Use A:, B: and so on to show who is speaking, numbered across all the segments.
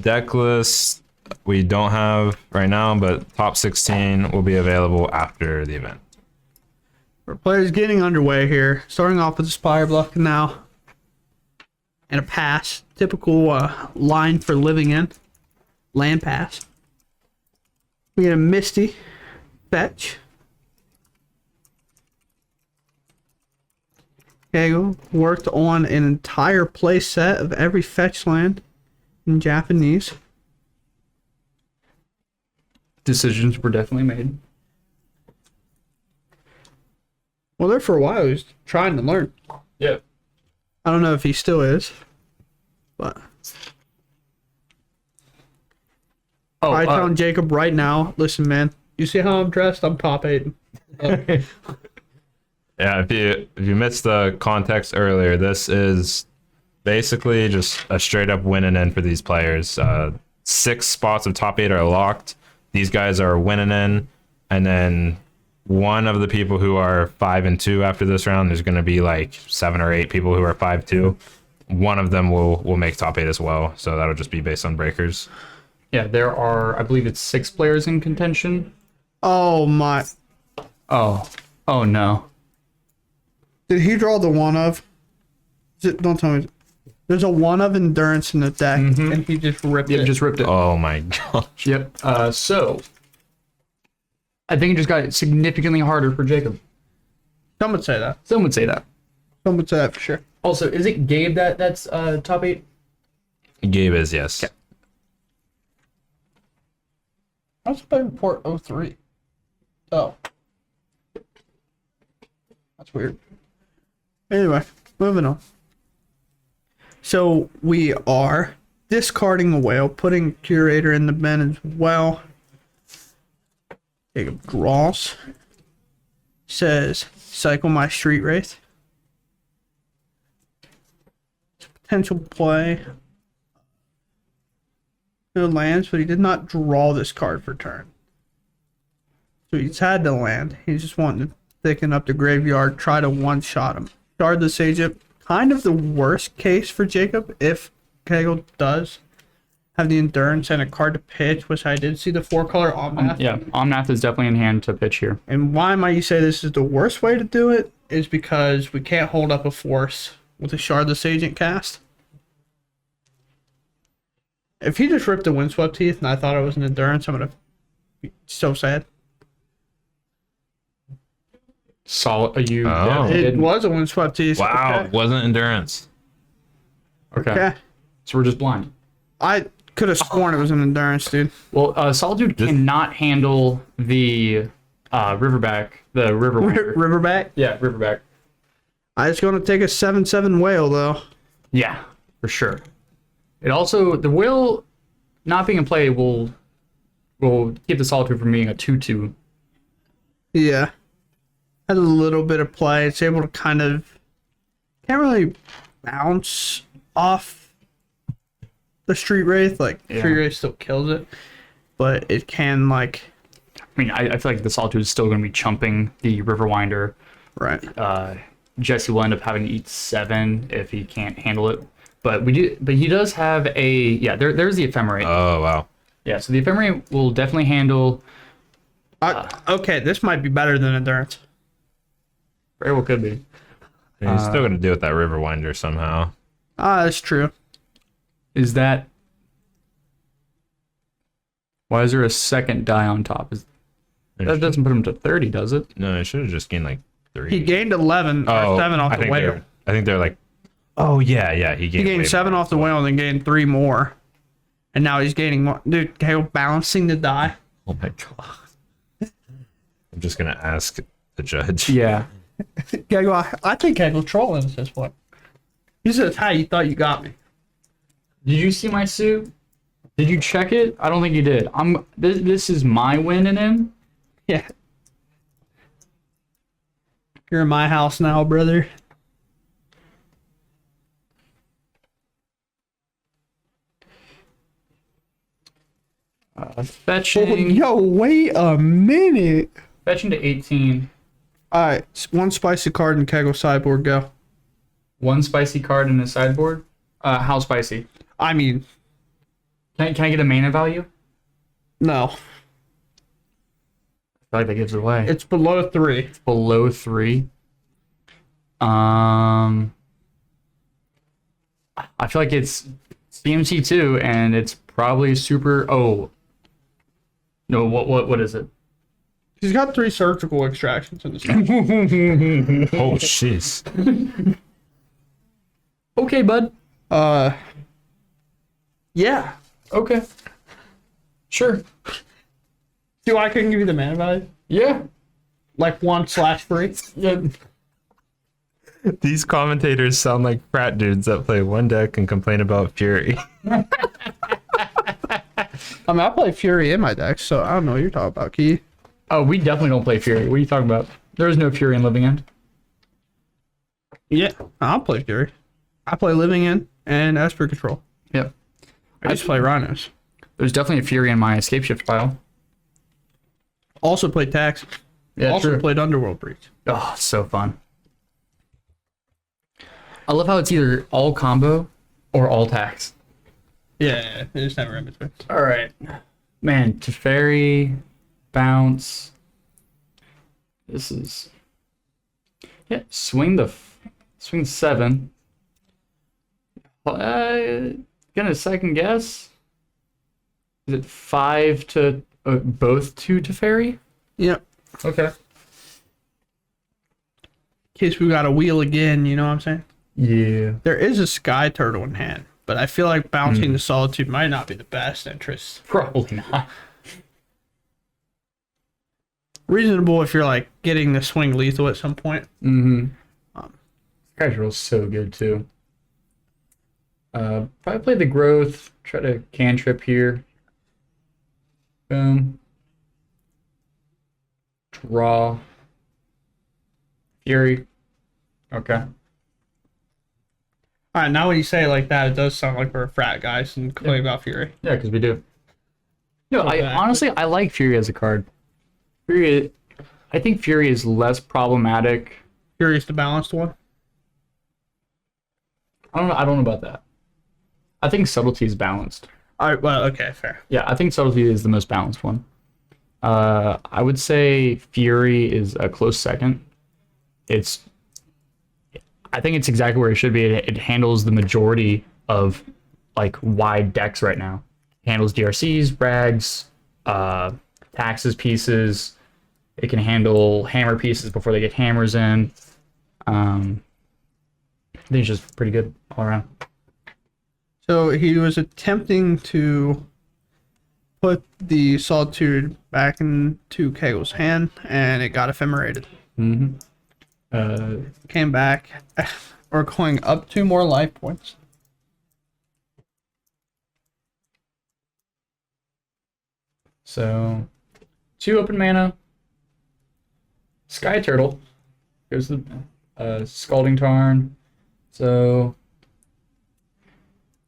A: Deck list we don't have right now, but top 16 will be available after the event.
B: Our players getting underway here. Starting off with the Spire Bluff Canal. And a pass. Typical line for living in. Land pass. We get a Misty. Fetch. Kegel worked on an entire play set of every fetch land in Japanese.
C: Decisions were definitely made.
B: Well, there for a while he was trying to learn.
C: Yep.
B: I don't know if he still is, but I telling Jacob right now, listen, man, you see how I'm dressed? I'm top 8.
A: Yeah, if you missed the context earlier, this is basically just a straight up winning in for these players. 6 spots of top 8 are locked. These guys are winning in, and then one of the people who are 5-2 after this round, there's going to be like 7 or 8 people who are 5-2. One of them will make top 8 as well, so that'll just be based on breakers.
C: Yeah, there are, I believe it's 6 players in contention.
B: oh my.
C: Oh no.
B: Did he draw the one of? Don't tell me. There's a one of endurance in the deck, and he just ripped
C: Yep,
B: it.
C: just ripped it.
A: Oh my gosh.
C: Yep. So I think it just got significantly harder for Jacob.
B: Some would say that.
C: Some would say that.
B: Some would say that for sure.
C: Also, is it Gabe that's top 8?
A: Gabe is, yes.
C: Okay.
B: I was playing Port 03. Oh. That's weird. Anyway, moving on. So we are discarding a whale, putting Curator in the bin as well. Jacob draws. Says, cycle my Street Wraith. Potential play. No lands, but he did not draw this card for turn. So he's had to land. He's just wanting to thicken up the graveyard, try to one-shot him. Shard the Sage, kind of the worst case for Jacob if Kegel does have the endurance and a card to pitch, which I did see the 4-color Omnath.
C: Yeah, Omnath is definitely in hand to pitch here.
B: And why might you say this is the worst way to do it is because we can't hold up a force with a Shardless Agent cast. If he just ripped the Windswept Teeth and I thought it was an endurance, I'm going to be so sad.
C: Solid. You.
A: Oh.
B: It
C: didn't-
B: was a Windswept Teeth.
A: Wow,
B: Okay.
A: wasn't endurance.
C: Okay.
B: Okay.
C: So we're just blind.
B: I could have sworn it was an endurance, dude.
C: Well, Solitude cannot handle the Riverback, the River.
B: Riverback.
C: Yeah, Riverback.
B: I was going to take a 7/7 whale, though.
C: Yeah, for sure. It also, the whale not being in play will keep the Solitude from being a 2/2.
B: Yeah. Had a little bit of play. It's able to kind of... Can't really bounce off the Street Wraith. Like,
C: Yeah.
B: Street Wraith still kills it. But it can, like...
C: I mean, I feel like the Solitude is still going to be chumping the Riverwinder.
B: Right.
C: Jesse will end up having to eat 7 if he can't handle it. But he does have a there's the Ephemerate.
A: Oh, wow.
C: Yeah, so the Ephemerate will definitely handle.
B: Okay, this might be better than endurance.
C: Very well could be.
A: And he's still going to deal with that Riverwinder somehow.
B: That's true.
C: Is that? Why is there a second die on top? That doesn't put him to 30, does it?
A: No, he should have just gained like 3.
B: He gained 11 or 7 off the whale.
A: I think they're like, oh, yeah, he
B: He gained
A: way
B: 7
A: more.
B: off the whale and then gained 3 more. And now he's gaining more. Dude, Kale balancing the die.
A: Oh my god. I'm just going to ask the judge.
C: Yeah.
B: Kegel, I think Kegel's trolling at this point. He says, "How you thought you got me?"
C: Did you see my suit? Did you check it? I don't think you did. This is my win in him.
B: Yeah. You're in my house now, brother.
C: Fetching.
B: Yo, wait a minute.
C: Fetching to 18.
B: Alright, 1 spicy card in Kegel sideboard, go.
C: 1 spicy card in the sideboard. How spicy?
B: I mean,
C: Can I get a mana value?
B: No,
C: I feel like that gives it away.
B: it's below 3.
C: Below 3. I feel like it's CMC2 and it's probably super. Oh no! What is it?
B: He's got 3 surgical extractions in this game.
A: Oh, jeez.
C: Okay, bud.
B: Yeah.
C: Okay. Sure.
B: See why I couldn't give you the mana value?
C: Yeah.
B: Like 1/3.
C: Yeah.
A: These commentators sound like frat dudes that play one deck and complain about Fury.
B: I mean, I play Fury in my deck, so I don't know what you're talking about, Key.
C: Oh, we definitely don't play Fury. What are you talking about? There is no Fury in Living End.
B: Yeah, I'll play Fury. I play Living In and Esper Control.
C: Yep.
B: I just play Rhinos.
C: There's definitely a Fury in my Escape Shift pile.
B: Also played Taxes.
C: Yeah,
B: Also
C: true.
B: played Underworld Breach.
C: Oh, so fun. I love how it's either all combo or all tax.
B: Yeah, it's never in between.
C: All right. Man, Teferi, bounce. This is... Yeah, swing 7. Gonna second guess. Is it 5 to both 2 Teferi?
B: Yep.
C: Okay.
B: In case we got a wheel again, you know what I'm saying?
C: Yeah.
B: There is a Sky Turtle in hand, but I feel like bouncing the Solitude might not be the best interest.
C: Probably not.
B: Reasonable if you're like getting the swing lethal at some point.
C: Mm-hmm. Casual's so good too. Probably play the growth. Try to cantrip here. Boom. Draw. Fury. Okay.
B: All right, now when you say it like that, it does sound like we're frat guys and complaining about Fury.
C: Yeah, because we do. No,
B: Okay.
C: honestly I like Fury as a card. Fury, I think Fury is less problematic.
B: Fury's the balanced one.
C: I don't know about that. I think Subtlety is balanced.
B: All right, well, okay, fair.
C: Yeah, I think Subtlety is the most balanced one. I would say Fury is a close second. I think it's exactly where it should be. It handles the majority of like wide decks right now. It handles DRCs, Brags, taxes pieces. It can handle hammer pieces before they get hammers in. I think it's just pretty good all around.
B: So he was attempting to put the Solitude back into Kegel's hand, and it got ephemerated.
C: Mm-hmm.
B: Came back. We're going up 2 more life points.
C: So 2 open mana. Sky Turtle. Here's the Scalding Tarn. So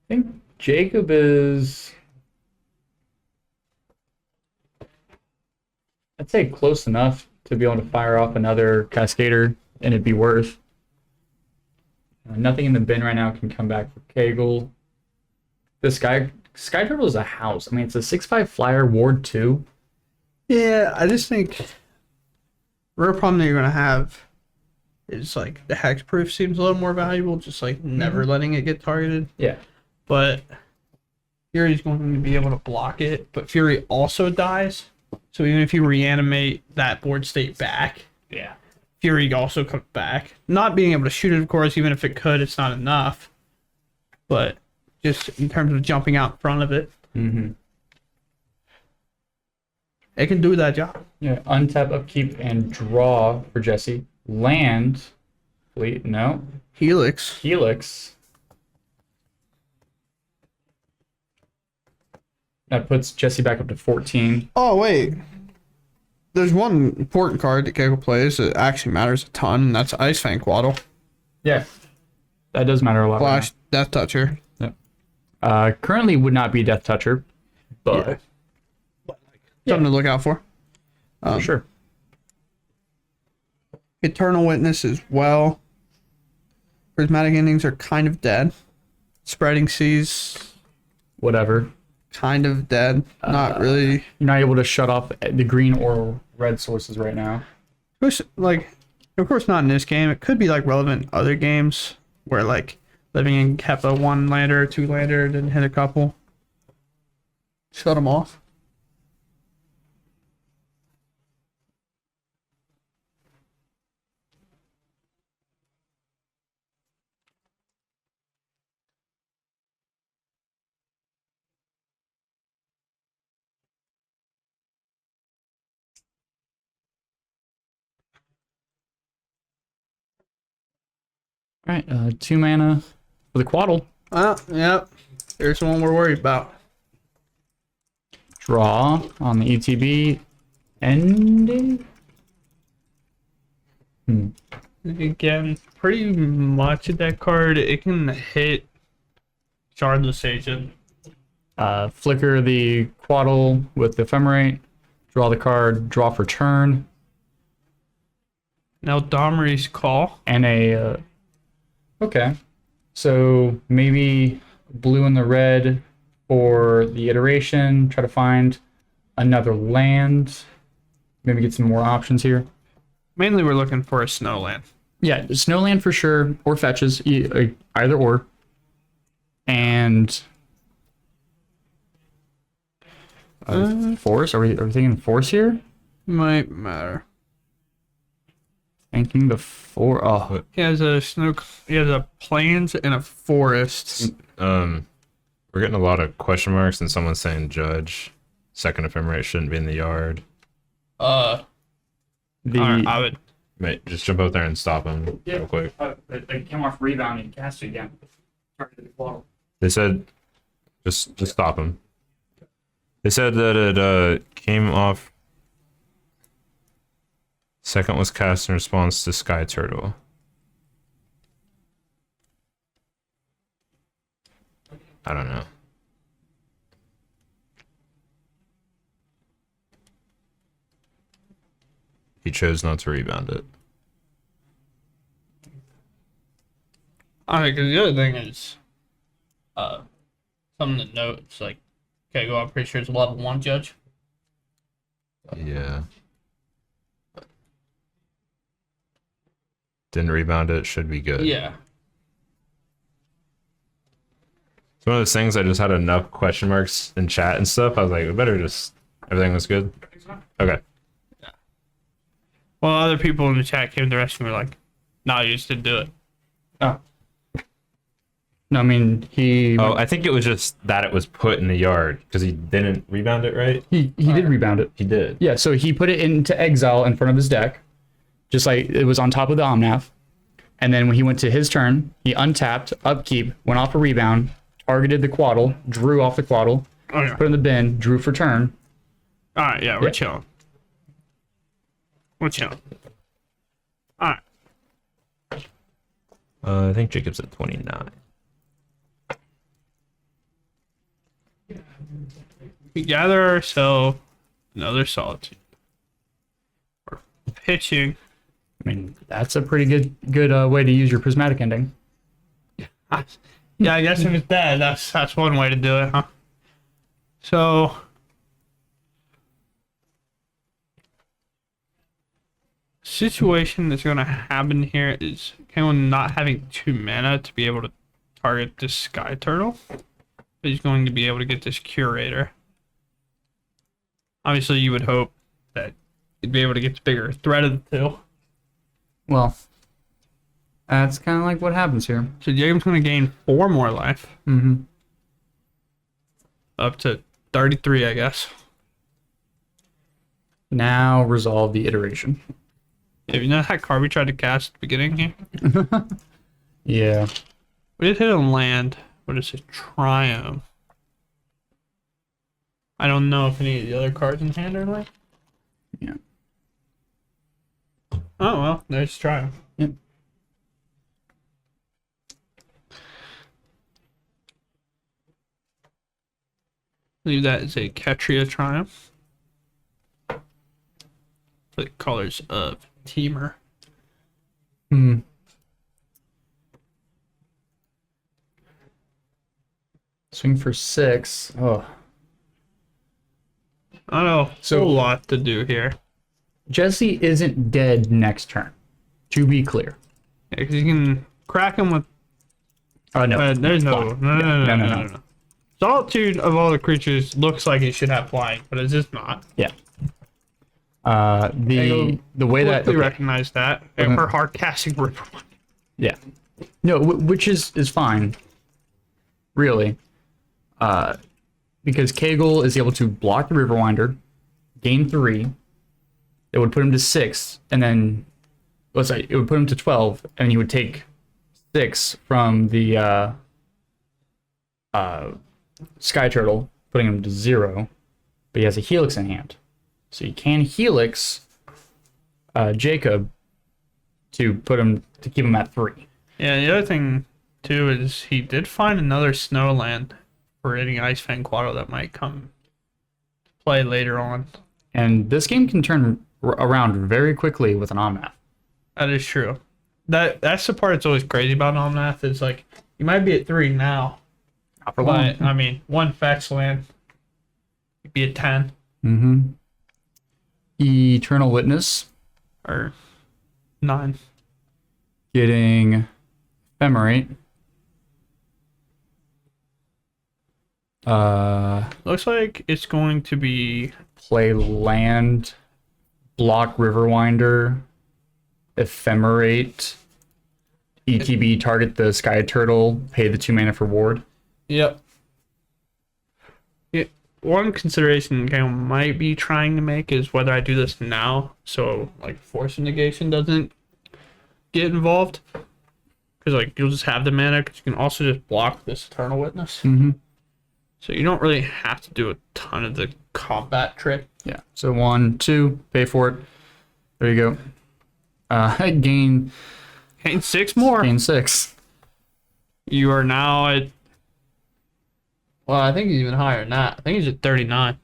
C: I think Jacob is, I'd say, close enough to be able to fire off another Cascader and it'd be worth. Nothing in the bin right now can come back for Kegel. The Sky Turtle is a house. I mean, it's a 6/5 flyer, Ward 2.
B: Yeah, I just think the real problem that you're going to have is like the hexproof seems a little more valuable, just like never letting it get targeted.
C: Yeah.
B: But Fury's going to be able to block it, but Fury also dies. So even if you reanimate that board state back,
C: Yeah.
B: Fury also comes back. Not being able to shoot it, of course, even if it could, it's not enough. But just in terms of jumping out in front of it,
C: Mm-hmm.
B: it can do that job.
C: Yeah. Untap, upkeep, and draw for Jesse. Land. Wait, no.
B: Helix.
C: Helix. That puts Jesse back up to 14.
B: Oh, wait. There's one important card that Kegel plays that actually matters a ton, and that's Ice Fang Quaddle.
C: Yeah. That does matter a lot. Right
B: Flash Death Toucher.
C: now. Currently would not be Death Toucher, but
B: Something to look out for.
C: for sure.
B: Eternal Witness as well. Prismatic Endings are kind of dead. Spreading Seas.
C: Whatever.
B: kind of dead. Not really.
C: You're not able to shut off the green or red sources right now.
B: Like, of course, not in this game. It could be like relevant in other games where like living in kept a 1 lander, 2 lander, didn't hit a couple. Shut them off.
C: All right, 2 mana for the Quaddle.
B: Yep. There's the one we're worried about.
C: Draw on the ETB. Ending?
B: Again, pretty much at that card, it can hit Shard the Sage.
C: Flicker the Quaddle with the Ephemerate. Draw the card, draw for turn.
B: Now Domri's Call.
C: And a... okay. So maybe blue and the red for the iteration. Try to find another land. Maybe get some more options here.
B: Mainly we're looking for a Snowland.
C: Yeah, Snowland for sure, or fetches, either or. And force? Are we thinking force here?
B: Might matter.
C: Thinking the four. Oh,
B: He has a plains and a forest.
A: We're getting a lot of question marks, and someone's saying judge. Second ephemerate shouldn't be in the yard.
C: the
B: Alright, I would.
A: Mate, just jump out there and stop him real quick.
C: They came off rebound and cast it again.
A: They said, just stop him. They said that it came off. Second was cast in response to Sky Turtle. I don't know. He chose not to rebound it.
B: Alright, because the other thing is, something to note. It's like, okay, go. I'm pretty sure it's a level 1 judge.
A: Yeah. Didn't rebound it, should be good.
B: Yeah.
A: It's one of those things I just had enough question marks in chat and stuff. I was like, we better just, everything was good. Okay.
B: Well, other people in the chat came to the rescue and were like, "Nah, you just didn't do it."
C: Oh. No, I mean he.
A: Oh, I think it was just that it was put in the yard because he didn't rebound it, right?
C: He did rebound it.
A: He did.
C: Yeah, so he put it into exile in front of his deck, just like it was on top of the Omnath. And then when he went to his turn, he untapped, upkeep, went off a rebound, targeted the Quaddle, drew off the Quaddle,
B: Okay.
C: put it in the bin, drew for turn.
B: Alright, yeah, we're
C: Yeah.
B: chilling. We're chilling. Alright.
A: I think Jacob's at 29.
B: We gather ourselves another Solitude. We're pitching.
C: I mean, that's a pretty good way to use your prismatic ending.
B: Yeah, I guess if it's dead, that's one way to do it, huh? So situation that's gonna happen here is Kaelin not having 2 mana to be able to target this Sky Turtle. He's going to be able to get this Curator. Obviously, you would hope that you'd be able to get the bigger threat of the two.
C: Well, that's kind of like what happens here.
B: So Jacob's going to gain 4 more life.
C: Mm-hmm.
B: Up to 33, I guess.
C: Now resolve the iteration.
B: Yeah, you know that card we tried to cast at the beginning here?
C: Yeah.
B: We did hit a land. What is it? Triumph. I don't know if any of the other cards in hand are like.
C: Yeah.
B: Oh, well, there's Triumph.
C: Yep.
B: Leave that as a Ketria Triumph. The colors of Teamer.
C: Hmm. Swing for 6. Oh,
B: I know a
C: So-
B: whole lot to do here.
C: Jesse isn't dead next turn. To be clear.
B: Because you can crack him with.
C: No.
B: There's no.
C: No.
B: No. Solitude of all the creatures looks like it should have flying, but it's just not.
C: Yeah. The way that
B: We
C: okay.
B: recognize that. And her hard casting Ripper.
C: Yeah. No, which is fine. Really. Because Kegel is able to block the Riverwinder, gain 3. It would put him to 6, and then it would put him to 12, and then he would take 6 from the Sky Turtle, putting him to 0. But he has a Helix in hand. So you can Helix Jacob to keep him at 3.
B: Yeah, the other thing too is he did find another Snowland for hitting Ice Fang Quaddle that might come to play later on.
C: And this game can turn around very quickly with an Omnath.
B: That is true. That's the part that's always crazy about Omnath is like you might be at 3 now,
C: Not for long.
B: but I mean 1 fetch land, you'd be at 10
C: Mm-hmm. Eternal Witness
B: or 9.
C: getting Ephemerate.
B: Looks like it's going to be
C: Play land, block Riverwinder, Ephemerate, ETB, target the Sky Turtle, pay the 2 mana for ward.
B: Yep. One consideration Gale might be trying to make is whether I do this now, so like force negation doesn't get involved, because like you'll just have the mana. Because you can also just block this Eternal Witness,
C: Mm-hmm.
B: so you don't really have to do a ton of the combat trick.
C: Yeah. So 1, 2, pay for it. There you go. Gain
B: Gain 6 more.
C: gain 6.
B: You are now at. Well, I think he's even higher than that. I think he's at 39.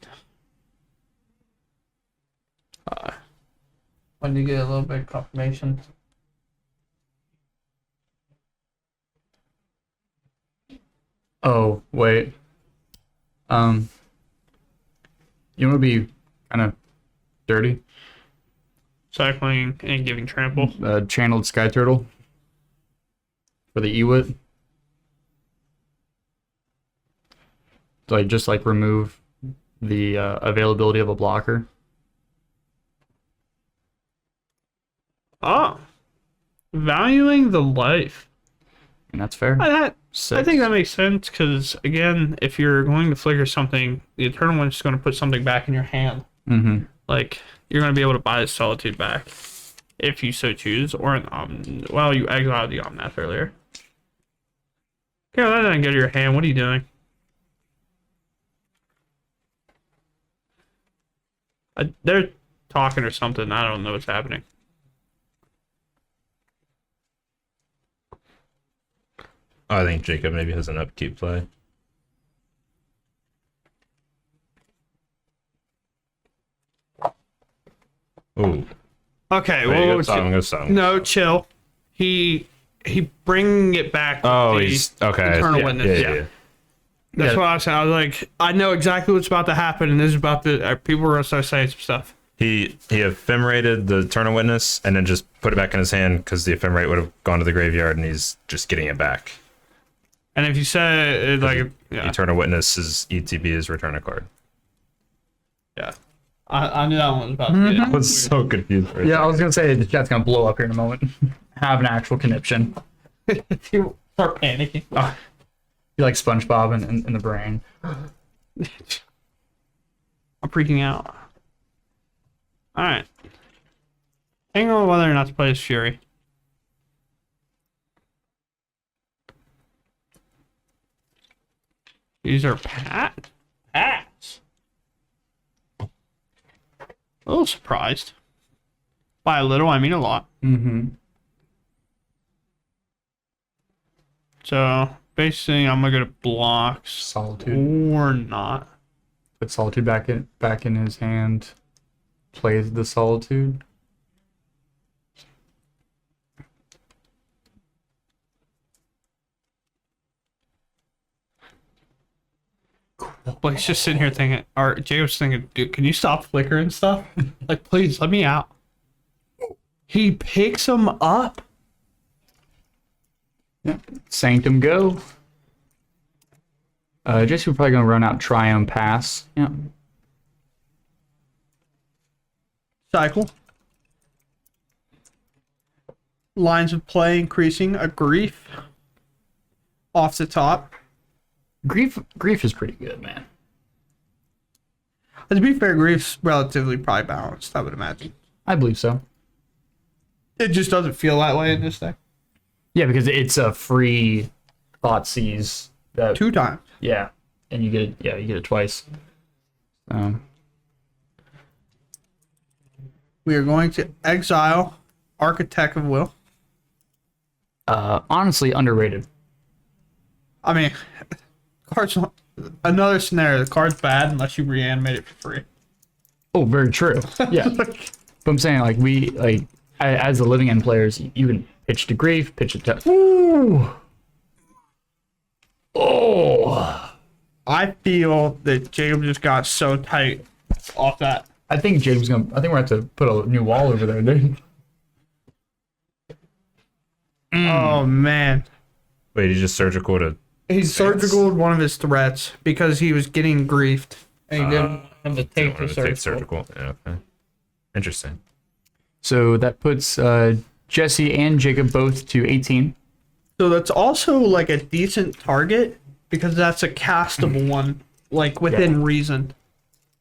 B: When you get a little bit of confirmation.
C: Oh, wait. You want to be kind of dirty?
B: Cycling and giving trample.
C: Channeled Sky Turtle for the Ewit. Just remove the availability of a blocker.
B: Oh. Valuing the life.
C: And that's fair.
B: I
C: 6.
B: think that makes sense because, again, if you're going to flicker something, the Eternal One's just going to put something back in your hand.
C: Mm-hmm.
B: Like, you're going to be able to buy the Solitude back if you so choose, or well, you exiled the Omnath earlier. Okay, well, that didn't go to your hand. What are you doing? They're talking or something. I don't know what's happening.
A: I think Jacob maybe has an upkeep play. Ooh.
B: Okay,
A: Wait,
B: well,
A: go stop him, go stop him.
B: no, chill. He bring it back.
A: Oh,
B: with the
A: he's okay.
B: Eternal
A: Yeah,
B: Witness.
A: yeah.
B: That's
C: Yeah.
B: what I was saying. I was like, I know exactly what's about to happen, and this is about to. People are gonna start saying some stuff.
A: He ephemerated the Eternal Witness and then just put it back in his hand because the ephemerate would have gone to the graveyard, and he's just getting it back.
B: And if you say it, like, yeah,
A: Eternal Witness's ETB is return a card.
B: yeah, I knew that one was about to get.
A: I was so confused. For a
C: Yeah, I was gonna say the chat's gonna blow up here in a moment. Have an actual conniption.
B: You start panicking.
C: You like SpongeBob in the brain.
B: I'm freaking out. All right. Hang on whether or not to play as Fury. These are pats. A little surprised. By a little, I mean a lot.
C: Mm-hmm.
B: So basically, I'm gonna go to blocks
C: Solitude.
B: or not.
C: Put Solitude back in his hand. Plays the Solitude.
B: Well, he's just sitting here thinking, or Jacob's thinking, dude, can you stop flickering stuff? Like, please, let me out. He picks him up.
C: Yeah. Sanctum go. Jesse, we're probably going to run out Triumph Pass. Yeah.
B: Cycle. Lines of play increasing. A grief. Off the top.
C: Grief is pretty good, man.
B: To be fair, grief's relatively probably balanced, I would imagine.
C: I believe so.
B: It just doesn't feel that way in this thing.
C: Yeah, because it's a free thought seize. That,
B: 2 times.
C: yeah, and you get it. Yeah, you get it twice.
B: We are going to exile Architect of Will.
C: Honestly, underrated.
B: I mean, cards. Another scenario. The card's bad unless you reanimate it for free.
C: Oh, very true. Yeah, but I'm saying as the living end players, you can pitch to grief, pitch it to. Ooh. Oh.
B: I feel that Jacob just got so tight off that.
C: I think Jacob's gonna. I think we're gonna have to put a new wall over there, dude.
B: Oh man.
A: Wait, he just surgical to.
B: He's surgical one of his threats because he was getting griefed. And he didn't want him to take the
A: Take
B: surgical.
A: surgical. Yeah, okay. Interesting.
C: So that puts Jesse and Jacob both to 18.
B: So that's also like a decent target because that's a castable one, like within reason.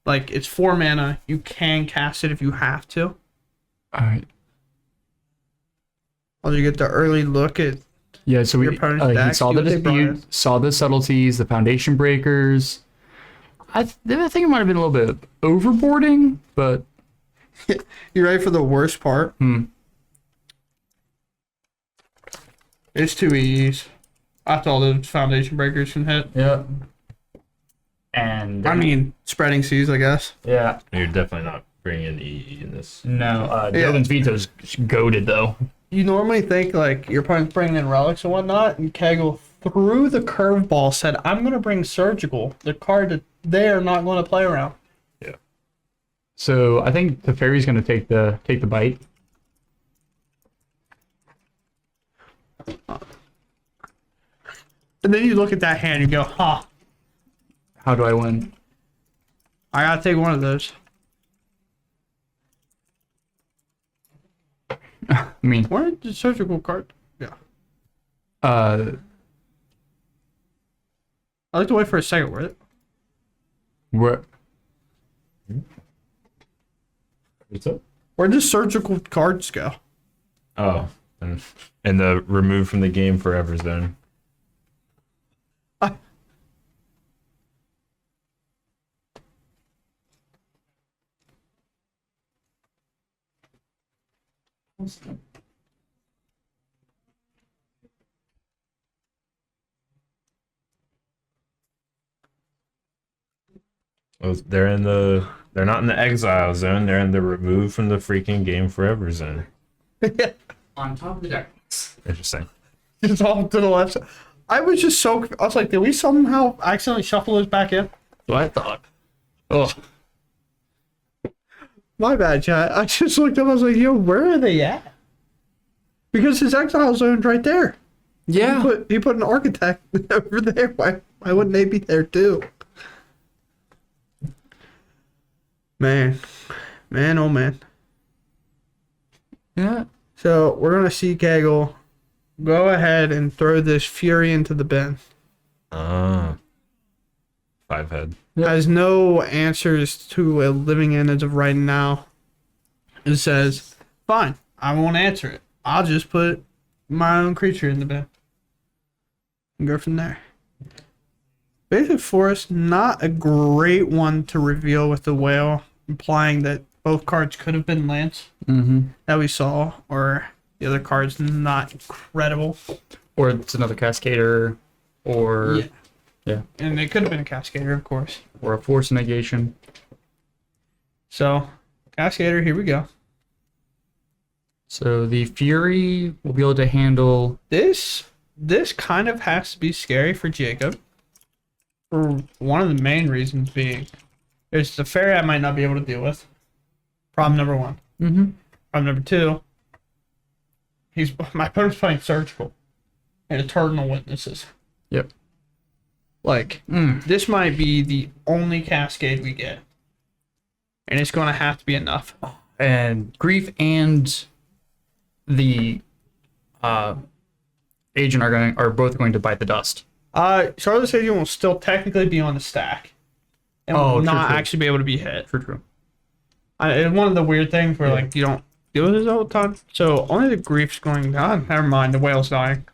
B: Like it's 4 mana. You can cast it if you have to.
C: All right.
B: Or you get the early look at.
C: Yeah, so
B: Your opponent's
C: he
B: deck,
C: saw
B: see
C: the
B: what they brought in.
C: dispute, saw the subtleties, the foundation breakers. I think it might have been a little bit overboarding, but
B: You ready for the worst part? It's 2 EEs. After all those foundation breakers can hit.
C: yeah. And
B: I mean, spreading seas, I guess.
C: yeah,
A: You're definitely not bringing in EE in this.
C: no, Dogan's veto's goaded though.
B: You normally think like your opponent's bringing in relics and whatnot, and Kegel threw the curveball, said, "I'm going to bring surgical, the card that they are not going to play around."
A: Yeah.
C: So I think the fairy's gonna take the bite.
B: And then you look at that hand and go, "Ha,
C: How do I win?
B: I gotta take one of those."
C: I mean,
B: Where did the surgical card? Yeah,
C: uh,
B: I like to wait for a second with it.
C: where
A: What's up?
B: Where does surgical cards go?
A: Oh, and the removed from the game forever zone. Oh, they're not in the exile zone. They're in the removed from the freaking game forever zone.
C: on top of the deck.
A: Interesting.
B: It's all to the left side. I was just so. I was like, did we somehow accidentally shuffle those back in?
C: So I thought. Oh,
B: My bad, chat. I just looked up. I was like, yo, where are they at? Because his exile zone's right there.
C: yeah.
B: He put an architect over there. Why wouldn't they be there too? Man, oh man.
C: Yeah.
B: So we're gonna see Kegel go ahead and throw this Fury into the bin.
A: Ah. 5 head.
B: Has no answers to a living end as of right now. It says, fine, I won't answer it. I'll just put my own creature in the bin. And go from there. Basic Forest, not a great one to reveal with the whale, implying that both cards could have been lands that we saw, or the other card's not incredible.
C: Or it's another Cascader, or yeah,
B: And it could have been a Cascader, of course.
C: or a Force Negation.
B: So, Cascader, here we go.
C: So the Fury will be able to handle.
B: This kind of has to be scary for Jacob. For one of the main reasons being, there's the fairy I might not be able to deal with. Problem number one.
C: Mm-hmm.
B: Problem number two. My opponent's playing surgical and eternal witnesses.
C: Yep.
B: Like this might be the only cascade we get, and it's going to have to be enough.
C: And Grief and the agent are both going to bite the dust.
B: Charlotte Stadium will still technically be on the stack, and will
C: true,
B: not
C: true.
B: actually be able to be hit.
C: True.
B: It's one of the weird things where like you don't deal with this all the time. So only the Grief's going down. Never mind, the whale's dying.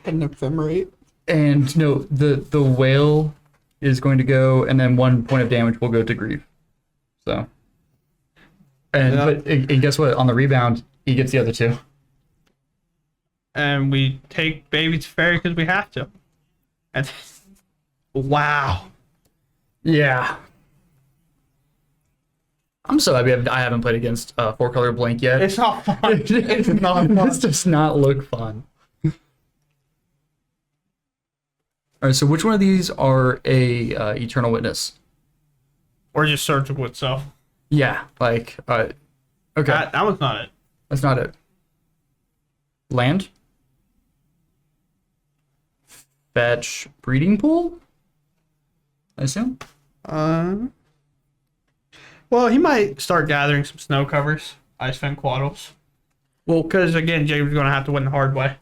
B: An ephemerate.
C: And no, the whale is going to go, and then 1 point of damage will go to Grief. So, and
B: Yeah.
C: but and guess what? On the rebound, he gets the other 2.
B: And we take Baby to Fairy because we have to. And wow.
C: Yeah. I'm so happy I haven't played against 4-color Blink yet.
B: It's not fun.
C: It's not fun. This does not look fun. All right, so which one of these are a Eternal Witness?
B: Or just surgical itself.
C: Yeah, like, okay,
B: That one's not it.
C: that's not it. Land? Fetch Breeding Pool? I assume?
B: Well, he might start gathering some snow covers. Ice Fen Quaddles. Well, because again, Jacob's going to have to win the hard way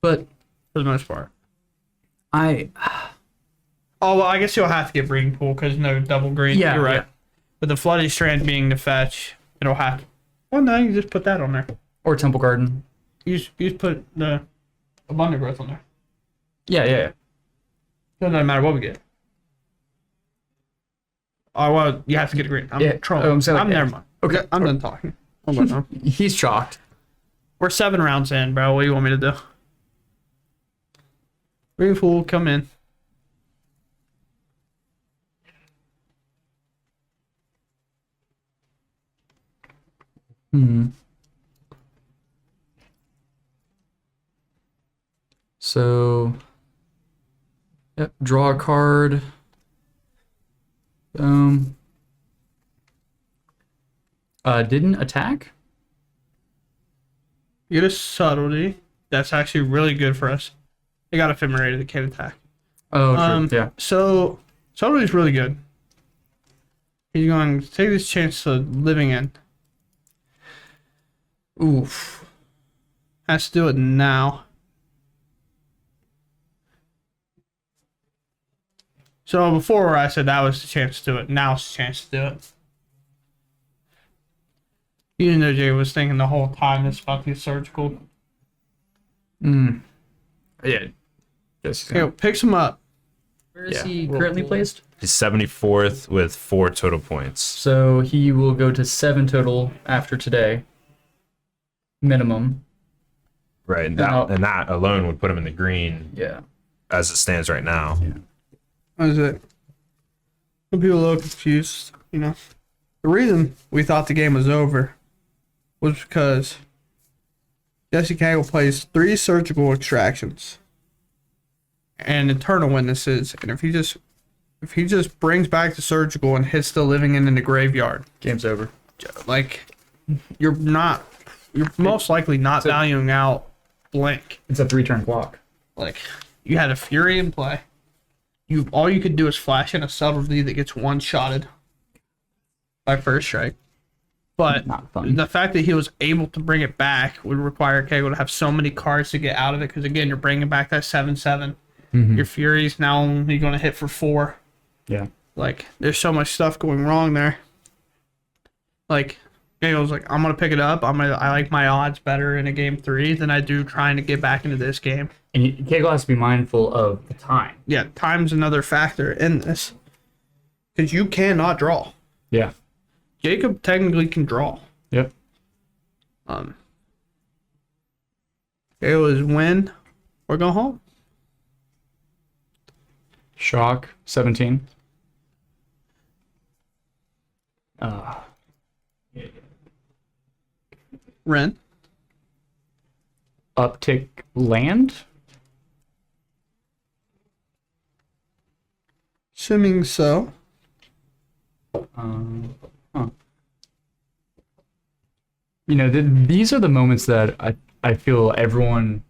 C: But
B: for the most part.
C: I...
B: Oh, well, I guess he'll have to get Breeding Pool because no double green.
C: Yeah,
B: You're right.
C: yeah.
B: With the Flooded Strand being the fetch, it'll have to. Well, no, you just put that on there.
C: Or Temple Garden.
B: You just put the Abundant Growth on there.
C: Yeah.
B: Doesn't matter what we get. Oh, well, you have to get a green. I'm
C: Yeah,
B: trolling.
C: I'm saying like-
B: never mind.
C: Okay.
B: I'm done talking. I'm done now.
C: He's chalked.
B: We're 7 rounds in, bro. What do you want me to do? Green Pool, come in.
C: So, yep, draw a card. Didn't attack?
B: Get a subtlety. That's actually really good for us. They got Ephemerate that can attack.
C: Oh, true. Yeah.
B: So, subtlety's really good. He's going to take this chance to Living End.
C: Oof.
B: Has to do it now. So before I said that was the chance to do it, now it's the chance to do it. Even though Jay was thinking the whole time it's about to be surgical.
C: Yeah. Yes.
B: Okay, picks him up.
C: Where is
B: Yeah,
C: he
B: we'll-
C: currently placed?
A: He's 74th with 4 total points.
C: So he will go to 7 total after today. Minimum.
A: Right, and
C: Now-
A: that alone would put him in the green
C: Yeah.
A: as it stands right now.
B: What is it? Some people are a little confused, you know. The reason we thought the game was over was because Jesse Cagle plays 3 surgical extractions and eternal witnesses, and if he just brings back the surgical and hits the Living End in the graveyard,
C: Game's over.
B: like you're most likely not valuing out Blink.
C: It's a 3-turn clock.
B: Like you had a Fury in play. All you could do is flash in a subtlety that gets one-shotted by first strike. But
C: Not fun.
B: the fact that he was able to bring it back would require Cagle to have so many cards to get out of it. Because again, you're bringing back that 7/7. Your Fury's now only going to hit for 4.
C: Yeah.
B: Like there's so much stuff going wrong there. Like Cagle's like, I'm gonna pick it up. I like my odds better in a game 3 than I do trying to get back into this game.
C: And Cagle has to be mindful of the time.
B: Yeah, time's another factor in this. Because you cannot draw.
C: Yeah.
B: Jacob technically can draw.
C: Yep.
B: It was win or go home.
C: Shock 17.
B: Ren.
C: Uptick land.
B: Assuming so.
C: Huh. You know, these are the moments that I feel everyone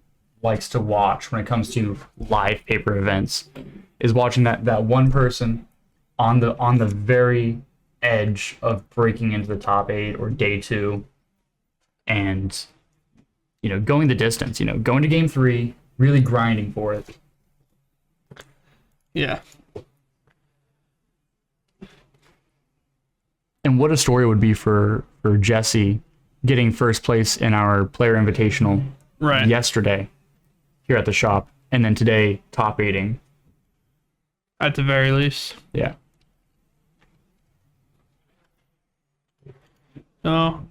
C: likes to watch when it comes to live paper events, is watching that one person on the very edge of breaking into the top 8 or day 2, and going the distance. Going to game 3, really grinding for it.
B: Yeah.
C: And what a story it would be for Jesse getting first place in our player invitational
B: Right.
C: yesterday here at the shop, and then today top 8ing.
B: At the very least.
C: Yeah.
B: No,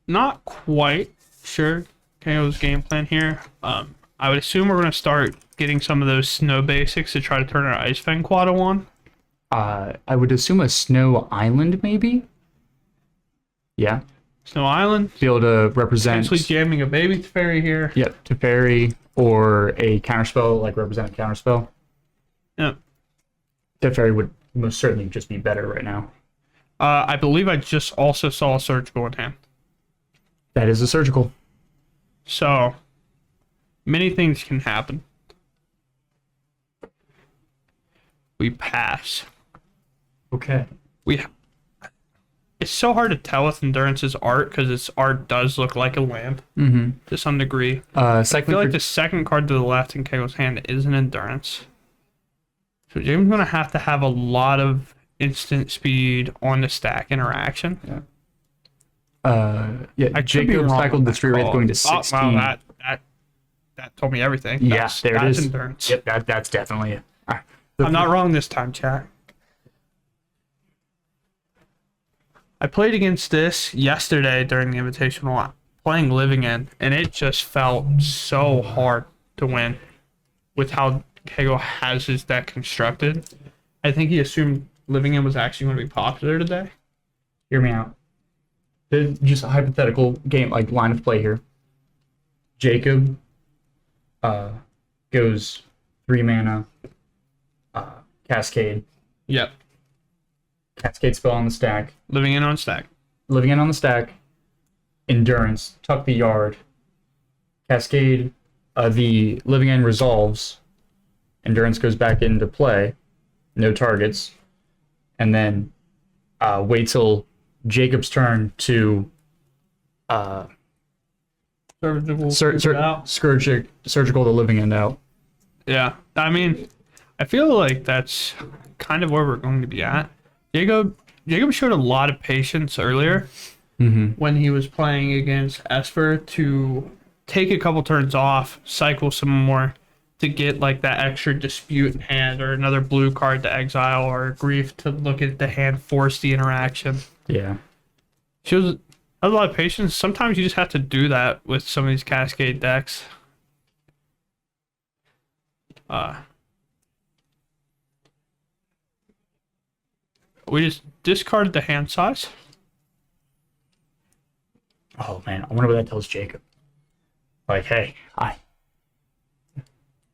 B: not quite sure KO's game plan here. I would assume we're going to start getting some of those snow basics to try to turn our Ice Fang Quado on.
C: I would assume a snow island, maybe. Yeah.
B: Snow Island.
C: Be able to represent.
B: Potentially jamming a baby Teferi here.
C: Yep, Teferi, or a counterspell, like represent a counterspell.
B: Yep.
C: Teferi would most certainly just be better right now.
B: I believe I just also saw a surgical in hand.
C: That is a surgical.
B: So, many things can happen. We pass.
C: Okay.
B: It's so hard to tell with Endurance's art because its art does look like a lamp to some degree. I feel like the second card to the left in KO's hand is an Endurance. So James going to have a lot of instant speed on the stack interaction.
C: Yeah.
B: I could be
C: Jacob
B: wrong
C: cycled
B: on
C: the
B: that
C: free rate
B: call.
C: going to
B: Oh,
C: 16.
B: wow, that told me everything.
C: Yeah, there it
B: that's
C: is.
B: Endurance.
C: Yep, that's definitely it.
B: I'm not wrong this time, chat. I played against this yesterday during the Invitational, playing Living End, and it just felt so hard to win with how Kego has his deck constructed. I think he assumed Living End was actually going to be popular today.
C: Hear me out. Just a hypothetical game, like line of play here. Jacob goes 3 mana, Cascade.
B: Yep.
C: Cascade spell on the stack.
B: Living End on stack.
C: Living End on the stack. Endurance. Tuck the yard. Cascade. The Living End resolves. Endurance goes back into play. No targets. And then wait till Jacob's turn to surgical the Living End out.
B: Yeah. I mean, I feel like that's kind of where we're going to be at. Jacob showed a lot of patience earlier when he was playing against Esper to take a couple turns off, cycle some more to get like that extra dispute in hand or another blue card to exile or grief to look at the hand, force the interaction.
C: Yeah.
B: Shows a lot of patience. Sometimes you just have to do that with some of these Cascade decks. We just discarded the hand size.
C: Oh man, I wonder what that tells Jacob. Like, hey,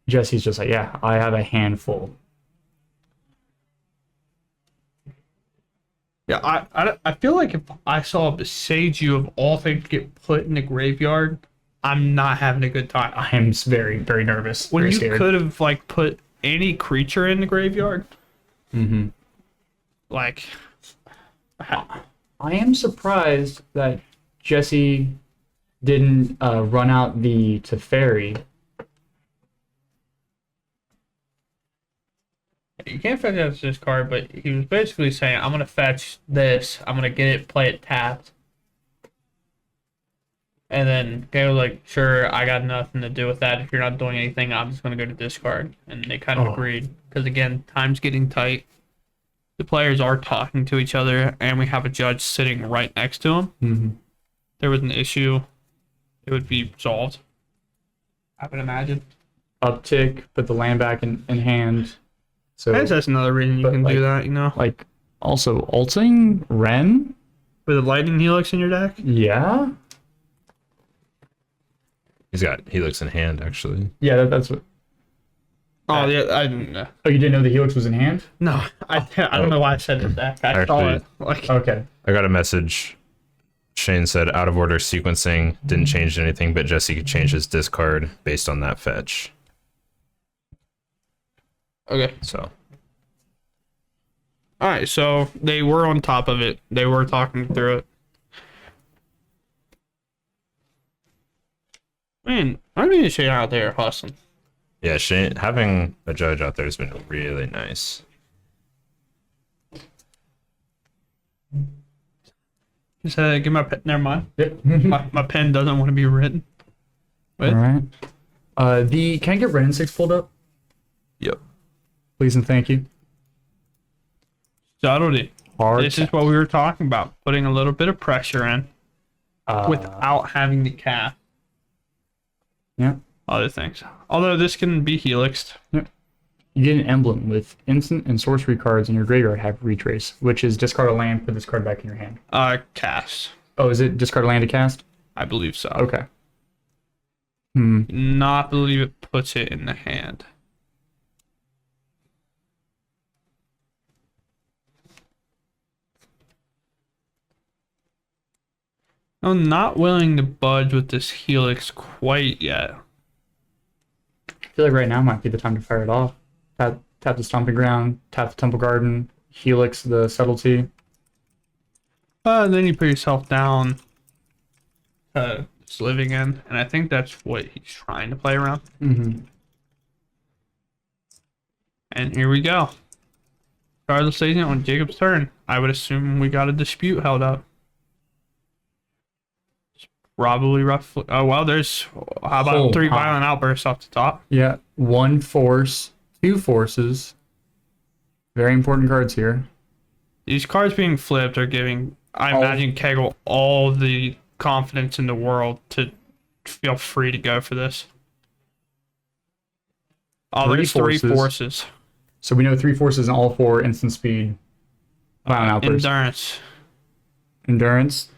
C: Jesse's just like, yeah, I have a handful.
B: Yeah, I feel like if I saw Beseiju of all things get put in the graveyard, I'm not having a good time.
C: I am very, very nervous.
B: When
C: very
B: you
C: scared.
B: could have like put any creature in the graveyard, like
C: I am surprised that Jesse didn't run out the Teferi.
B: you can't fetch out this card, but he was basically saying, I'm gonna fetch this, I'm gonna get it, play it tapped. And then they were like, sure, I got nothing to do with that. If you're not doing anything, I'm just going to go to discard. And they kind of agreed. Because, again, time's getting tight. The players are talking to each other, and we have a judge sitting right next to him. If there was an issue, it would be resolved. I would imagine.
C: Uptick, put the land back in hand. So
B: I guess that's another reason you can do that, you know?
C: Like, also, ulting Ren?
B: With a Lightning Helix in your deck?
C: Yeah?
A: He's got Helix in hand, actually.
C: Yeah, that's what...
B: Oh yeah, I didn't know.
C: Oh, you didn't know the Helix was in hand?
B: No, I don't know why I said it back. I saw
A: Actually-
B: it. Like,
C: Okay.
A: I got a message. Shane said out of order sequencing didn't change anything, but Jesse could change his discard based on that fetch.
B: okay.
A: So
B: All right, so they were on top of it. They were talking through it. Man, I need to Shane out there hustling.
A: yeah, Shane having a judge out there has been really nice.
B: Just give my pen. Never mind.
C: Yep.
B: My pen doesn't want to be written.
C: All right. Can I get Ren 6 pulled up?
A: Yep.
C: Please and thank you.
B: Subtlety.
C: Hard.
B: This is what we were talking about. Putting a little bit of pressure in without having to cap
C: Yeah.
B: other things. Although this can be helixed.
C: You get an emblem with instant and sorcery cards in your graveyard have retrace, which is discard a land, put this card back in your hand.
B: Cast.
C: Oh, is it discard a land to cast?
B: I believe so.
C: Okay.
B: Not believe it puts it in the hand. I'm not willing to budge with this helix quite yet.
C: I feel like right now might be the time to fire it off. Tap the stomping ground, tap the temple garden, helix the subtlety.
B: Then you put yourself down just living in, and I think that's what he's trying to play around.
C: Mm-hmm.
B: And here we go. Regardless agent on Jacob's turn. I would assume we got a dispute held up. It's probably roughly. Oh well, there's how about
C: Oh,
B: 3
C: huh.
B: violent outbursts off the top.
C: Yeah, 1 force, 2 forces. Very important cards here.
B: These cards being flipped are giving, I
C: Oh.
B: imagine, Kegel all the confidence in the world to feel free to go for this. Oh,
C: Three
B: there's 3
C: forces.
B: forces.
C: So we know 3 forces and all 4 instant speed. Violent outburst.
B: Endurance.
C: Endurance.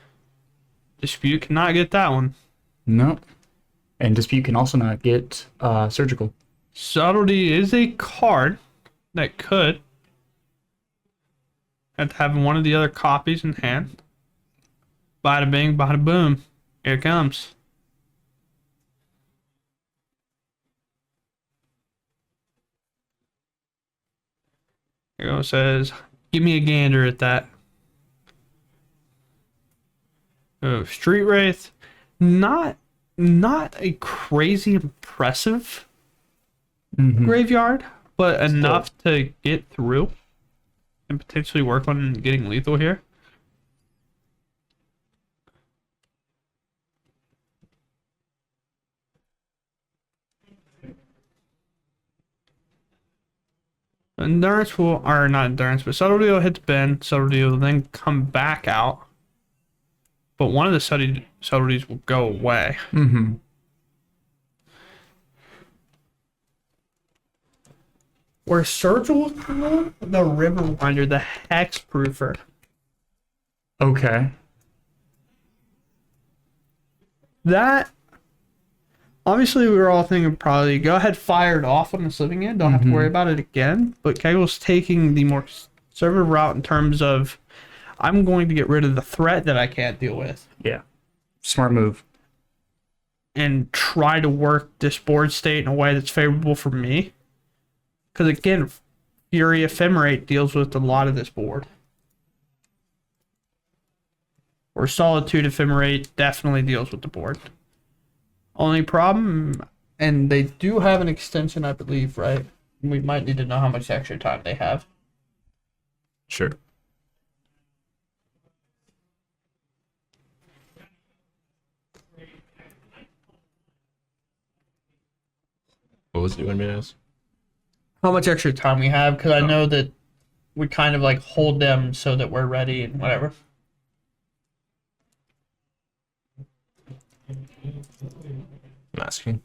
B: Dispute cannot get that one.
C: No. And dispute can also not get surgical.
B: Subtlety is a card that could have to have one of the other copies in hand. Bada bing, bada boom. Here it comes. Here it says, give me a gander at that. Oh, Street Wraith. Not a crazy impressive graveyard, but enough to get through and potentially work on getting lethal here. Endurance will, or not endurance, but subtlety will hit the bend. Subtlety will then come back out. But one of the subtleties will go away.
C: Mm-hmm.
B: Where Surge will come on, the River Winder, the Hexproofer.
C: Okay.
B: That, obviously, we were all thinking probably go ahead, fire it off on the Living End. Don't have to worry about it again. But Kegel's taking the more conservative route in terms of I'm going to get rid of the threat that I can't deal with
C: Yeah. Smart move.
B: and try to work this board state in a way that's favorable for me. Because again, Fury Ephemerate deals with a lot of this board. Or Solitude Ephemerate definitely deals with the board. Only problem, and they do have an extension, I believe, right? We might need to know how much extra time they have.
A: Sure. What was it you wanted me to ask?
B: How much extra time we have, because I know that we kind of like hold them so that we're ready and whatever.
A: I'm asking.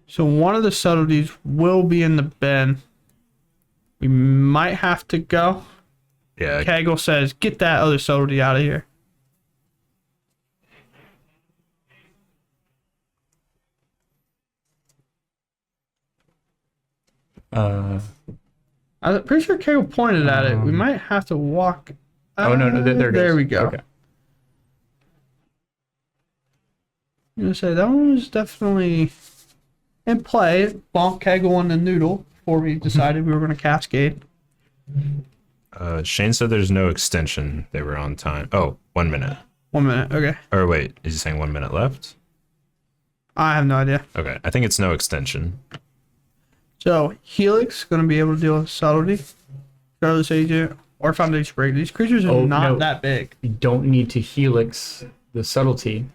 B: So one of the subtleties will be in the bin. We might have to go.
A: Yeah,
B: Kegel says, get that other subtlety out of here.
C: Uh,
B: I'm pretty sure Kale pointed at it. We might have to walk.
C: oh no, there it
B: There
C: goes.
B: we go.
C: Okay.
B: I'm gonna say that one was definitely in play. Bonk Kegel on the noodle before we decided we were gonna cascade.
A: Shane said there's no extension. They were on time. Oh, 1 minute.
B: 1 minute. Okay.
A: Or wait, is he saying 1 minute left?
B: I have no idea.
A: Okay, I think it's no extension.
B: So Helix gonna be able to deal with subtlety, Careless Agent, or Foundation Break. These creatures are
C: Oh,
B: not
C: no.
B: that big.
C: You don't need to helix the subtlety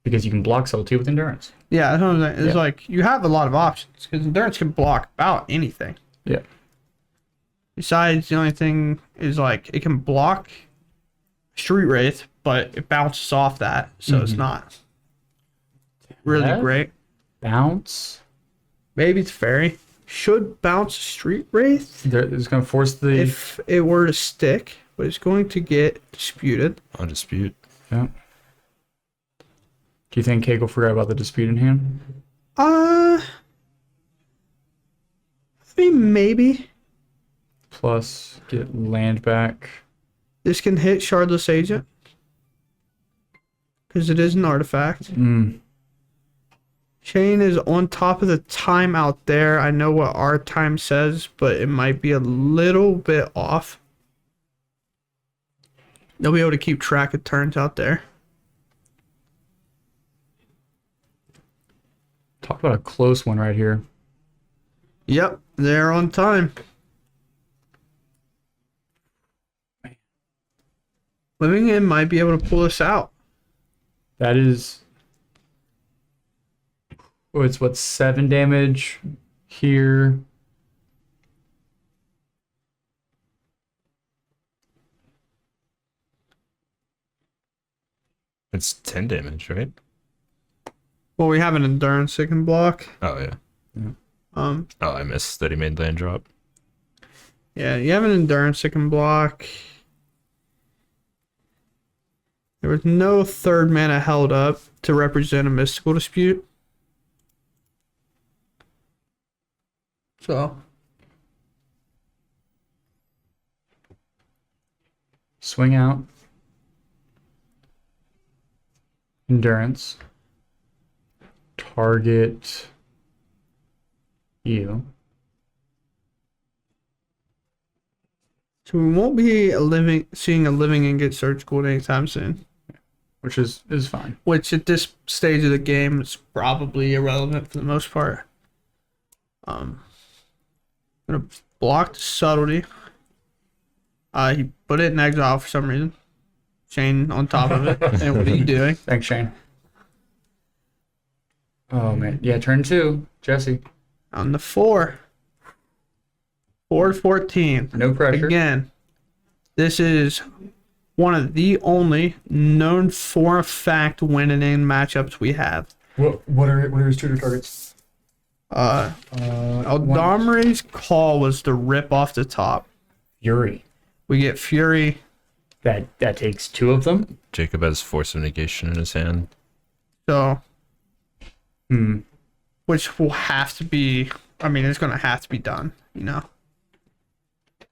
C: because you can block subtlety with endurance.
B: Yeah, that's what I'm saying. It's
C: Yeah.
B: like you have a lot of options because Endurance can block about anything.
C: Yeah.
B: Besides, the only thing is like it can block Street Wraith, but it bounces off that, so it's not really
C: Yeah.
B: great.
C: Bounce.
B: Maybe it's Fairy. Should bounce Street Wraith
C: It's going to force the.
B: if it were to stick, but it's going to get disputed.
A: On dispute.
C: Yeah. Do you think Kegel forgot about the dispute in hand?
B: I mean, maybe
C: Plus, get land back.
B: this can hit Shardless Agent because it is an artifact.
C: Mm.
B: Shane is on top of the time out there. I know what our time says, but it might be a little bit off. They'll be able to keep track of turns out there.
C: Talk about a close one right here.
B: Yep, they're on time. Living In might be able to pull us out.
C: That is. Oh, it's what, 7 damage here.
A: It's 10 damage, right?
B: Well, we have an endurance that can block.
A: Oh, yeah.
B: Um,
A: Oh, I missed that he made land drop.
B: yeah, you have an endurance that can block. There was no third mana held up to represent a mystical dispute. So,
C: Swing out. Endurance. Target you.
B: so we won't be seeing a living and get search gold anytime soon.
C: Which is fine.
B: Which at this stage of the game is probably irrelevant for the most part. Gonna block the subtlety. He put it in exile for some reason. Shane on top of it. And what are you doing?
C: Thanks, Shane. Oh man. Yeah, turn 2. Jesse.
B: On the 4. 4-14.
C: No pressure.
B: Again, this is one of the only known for a fact winning in matchups we have.
C: What are his tutor targets?
B: Eldamri's Call was the rip off the top.
C: Fury.
B: We get Fury.
C: That takes 2 of them.
A: Jacob has Force of Negation in his hand.
B: So,
C: Hmm.
B: which will have to be, I mean, it's going to have to be done, you know?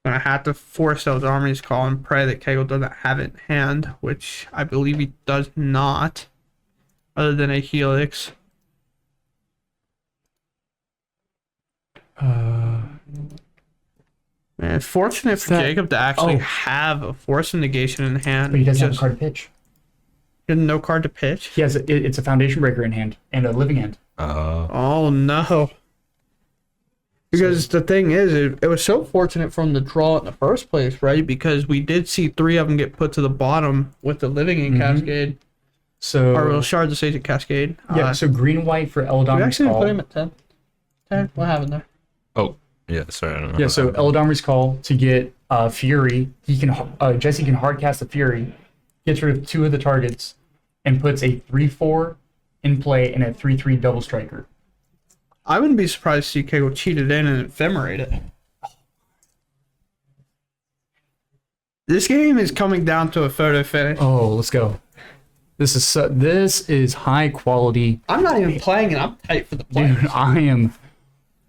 B: Going to have to force Eldamri's Call and pray that Kegel doesn't have it in hand, which I believe he does not, other than a Helix. Man, it's fortunate for
C: that-
B: Jacob to actually
C: oh.
B: have a Force of Negation in hand.
C: But he doesn't have a
B: Just-
C: card to pitch.
B: he has no card to pitch.
C: He has it's a Foundation Breaker in hand and a Living End.
B: Oh no. Because the thing is, it was so fortunate from the draw in the first place, right? Because we did see 3 of them get put to the bottom with the Living in Cascade.
C: So
B: Or Shards of Sage Cascade.
C: yeah, so green white for
B: we
C: Eldamri's
B: actually
C: Call.
B: put him at 10. 10? What happened there?
A: Oh, yeah, sorry. I don't know.
C: Yeah,
A: how
C: so
A: that happened.
C: Eldamri's Call to get Fury. He can Jesse can hard cast a Fury, gets rid of 2 of the targets, and puts a 3/4 in play and a 3/3 double striker.
B: I wouldn't be surprised to see Kegel cheat it in and ephemerate it. This game is coming down to a photo finish.
C: Oh, let's go. This is high quality.
B: I'm not even playing it. I'm tight for the play.
C: Dude, I am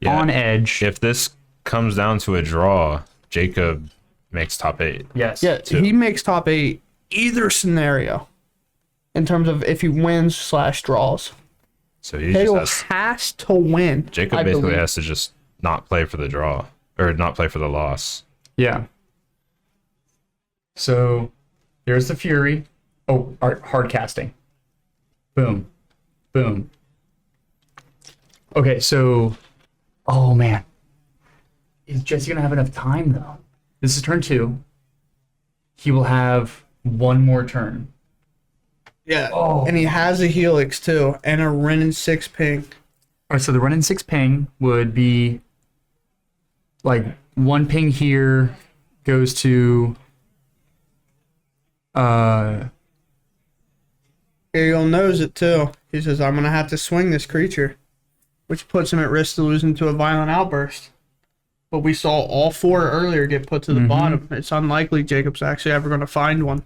A: Yeah.
C: on edge.
A: If this comes down to a draw, Jacob makes top 8.
C: Yes.
B: Yeah,
A: Two.
B: he makes top 8 either scenario in terms of if he wins / draws.
A: So he
B: Kegel
A: just
B: has to win.
A: Jacob
B: I
A: basically
B: believe.
A: has to just not play for the draw or not play for the loss.
C: Yeah. So here's the Fury. Oh, hard casting. Boom. Boom. Okay, so. Oh, man. Is Jesse going to have enough time, though? This is turn 2. He will have one more turn.
B: Yeah.
C: Oh.
B: And he has a Helix too, and a Ren and 6 ping.
C: All right, so the run in 6 ping would be like 1 ping here goes to
B: Ariel knows it too. He says, I'm gonna have to swing this creature, which puts him at risk to losing to a violent outburst. But we saw all 4 earlier get put to the bottom. It's unlikely Jacob's actually ever gonna find one.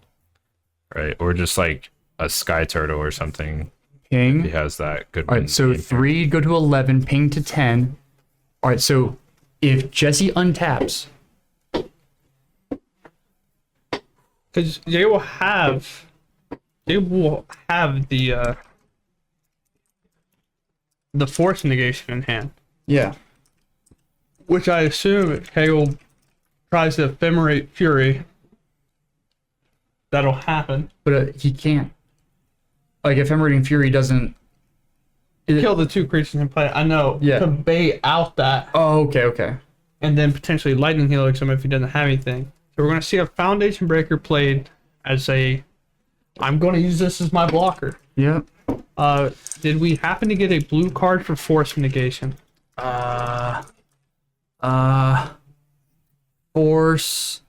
A: Right. Or just like a Sky Turtle or something.
C: ping.
A: He has that good
C: All
A: one.
C: right, so 3 go to 11, ping to 10. All right, so if Jesse untaps,
B: Because Jacob will have the force negation in hand.
C: yeah,
B: Which I assume if Hegel tries to ephemerate Fury, that'll happen.
C: but he can't. Like, ephemerate Fury doesn't.
B: Kill the 2 creatures in play. I know.
C: Yeah.
B: To bait out that,
C: Oh, okay.
B: and then potentially Lightning Helix him if he doesn't have anything. So we're going to see a Foundation Breaker played as a, I'm going to use this as my blocker.
C: Yep.
B: Did we happen to get a blue card for force negation?
C: Force,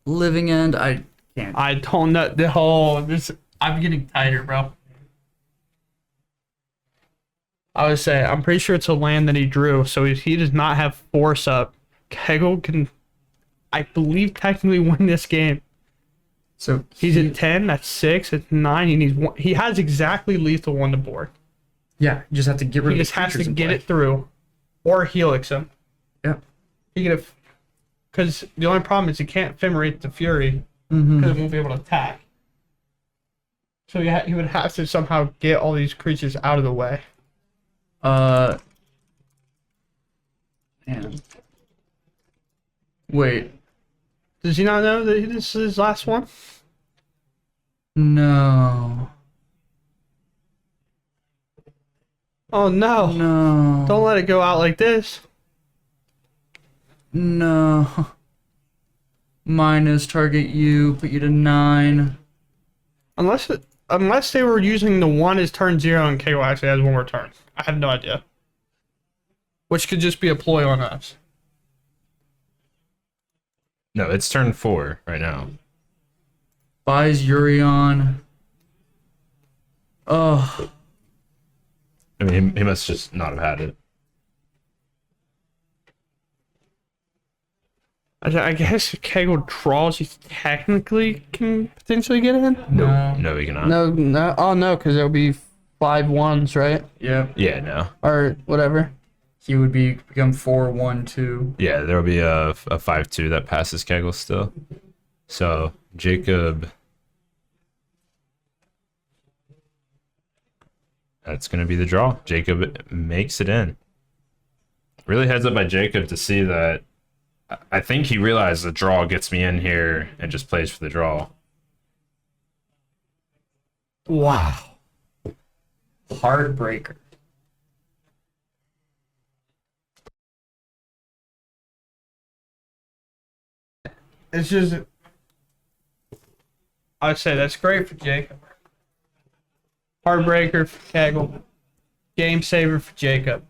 C: Living End. I can't.
B: I don't know. The whole this. I'm getting tighter, bro. I would say I'm pretty sure it's a land that he drew, so if he does not have force up, Kegel can, I believe, technically win this game.
C: So
B: He's at 10. That's 6. It's 9. He needs one. He has exactly lethal on the board.
C: yeah, you just have to get rid
B: He
C: of
B: just
C: the
B: has to
C: creatures in
B: get
C: play.
B: it through, or helix him.
C: Yeah.
B: He could have, because the only problem is he can't ephemerate the Fury
C: Mm-hmm.
B: because he won't be able to attack. So he would have to somehow get all these creatures out of the way.
C: Man. Wait.
B: Does he not know that this is his last one?
C: No.
B: Oh no!
C: No.
B: Don't let it go out like this.
C: No. Minus target you, put you to 9.
B: Unless they were using the 1 as turn 0 and KO actually has one more turn. I have no idea. Which could just be a ploy on us.
A: No, it's turn 4 right now.
C: Buys Urion. Oh.
A: I mean, he must just not have had it.
B: I guess if Kegel draws, he technically can potentially get in.
C: No.
A: No, he cannot.
B: No. Oh no, because there'll be 5 1s, right?
C: Yep.
A: Yeah, no.
B: Or whatever.
C: He would become 4-1-2.
A: Yeah, there'll be a 5-2 that passes Kegel still. So Jacob, that's gonna be the draw. Jacob makes it in. Really heads up by Jacob to see that. I think he realized the draw gets me in here and just plays for the draw.
B: Wow.
C: Heartbreaker.
B: It's just, I would say that's great for Jacob. Heartbreaker for Kegel. Game saver for Jacob.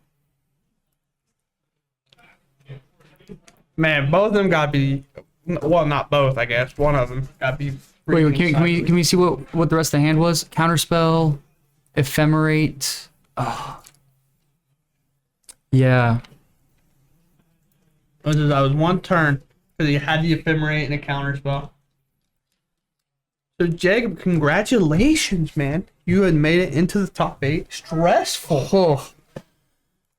B: Man, both of them got to be, well, not both, I guess. One of them got to be.
C: Wait, can we see what the rest of the hand was? Counterspell, Ephemerate. Oh. Yeah.
B: That was one turn because he had the ephemerate and a counterspell. So Jacob, congratulations, man! You had made it into the top 8. Stressful.
C: Oh.